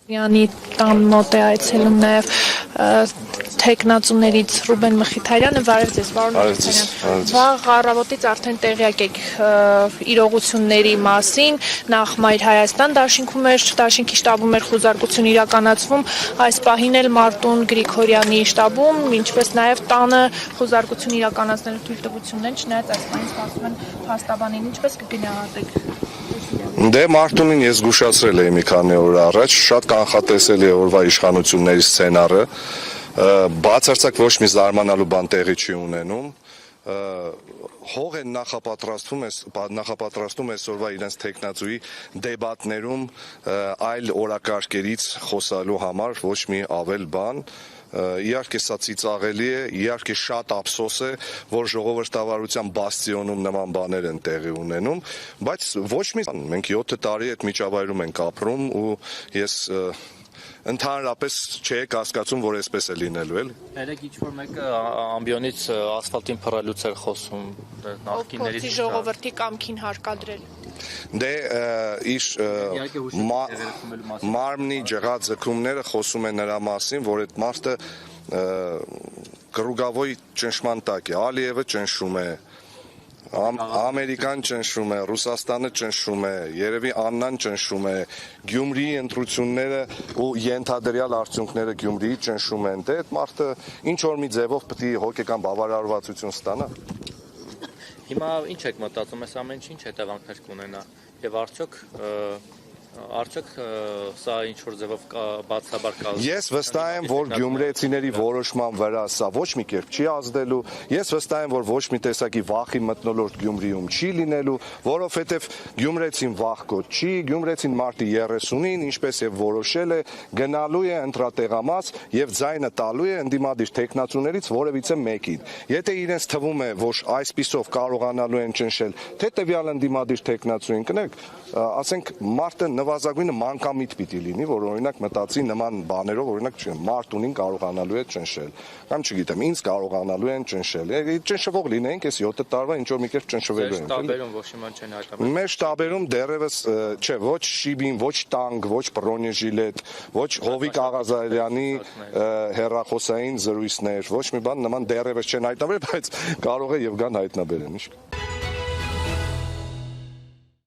Յանի տան մոտ է այցելում նաև թեկնածուներից Ռուբեն Մխիթարյանը, վարև ձեզ, պարոն Մխիթարյան, վաղ առավոտից արդեն տեղյակ եք իրողությունների մասին, նախ Մայր Հայաստան դաշինքի շտաբում էր խուզարկություն իրականացվում, այս պահին էլ Մարտուն Գրիգորյանի շտաբում, ինչպես նաև տանը խուզարկություն իրականացնելու թույլտվությունն են, չնայած այս պահին սպասում են փաստաբանին, ինչպես կգնահատեք։ Դե Մարտունին ես զգուշացրել էի մի քանի օր առաջ, շատ կանխատեսելի է օրվա իշխանությունների սցենարը, բացարձակ ոչ մի զարմանալու բան տեղի չի ունենում, հող են նախապատրաստում այսօրվա իրենց թեկնածուի դեբատներում այլ օրակարգերից խոսալու համար, ոչ մի ավել բան, իհարկե սա ծիծաղելի է, իհարկե շատ ափսոս է, որ ժողովրդավարության բաստիոնում նման բաներ են տեղի ունենում, բայց ոչ մի մենք 7 տարի այդ միջավայրում ենք ապրում ու ես ընդհանրապես չեք հասկացում, որ այսպես է լինելու էլ։ Երեք ինչ-որ մեկը ամբիոնից ասֆալտին փռելուց էր խոսում նախկիններից։ Փոխի ժողովրդի կամքին հարկադրել։ Դե իր մարմնի ջղաձգումները խոսում են նրա մասին, որ այդ մարդը կռուգավոյ ճնշման տակ է, Ալիևը ճնշում է, Ամերիկան ճնշում է, Ռուսաստանը ճնշում է, երևի Աննան ճնշում է, Գյումրիի ընտրությունները ու ենթադրյալ արդյունքները Գյումրիի ճնշում են, դե այդ մարդը ինչ որ մի ձևով պետք է հոգեկան բավարարվածություն ստանա։ Հիմա ինչ եք մտածում, այս ամեն ինչ հետևանքներ կունենա եւ արդյոք սա ինչ որ ձևով բացաբար կա։ Ես վստահ եմ, որ գյումրեցիների որոշման վրա սա ոչ մի կերպ չի ազդելու, ես վստահ եմ, որ ոչ մի տեսակի վախի մթնոլորտ Գյումրիում չի լինելու, որովհետև գյումրեցին վախկոտ չի, գյումրեցին մարտի 30-ին, ինչպես եւ որոշել է, գնալու է ընտրատեղամաս եւ ձայնը տալու է ընդդիմադիր թեկնածուներից որևիցե մեկին։ Եթե իրենց թվում է, որ այսպիսով կարողանալու են ճնշել, թե տվյալ ընդդիմադիր թեկնածուին կնեք, ասենք մարտը նվազագույնը մանկամիտ պիտի լինի, որ օրինակ մտածի նման բաներով, օրինակ Մարտունին կարողանալու է ճնշել, կամ չգիտեմ, ինձ կարողանալու են ճնշել։ Ճնշվող լինենք, այս 7 տարվա ինչ որ մի կերպ ճնշվելու են։ Շտաբերում ոչ մի բան չեն հայտարարում։ Մեր շտաբերում դեռևս չէ, ոչ շիբին, ոչ տանգ, ոչ բրոնեժիլետ, ոչ Հովիկ Աղազարյանի հեռախոսային զրույցներ, ոչ մի բան նման դեռևս չեն հայտնաբերել, բայց կարող է եւ գան հայտնաբերեն, ինչ։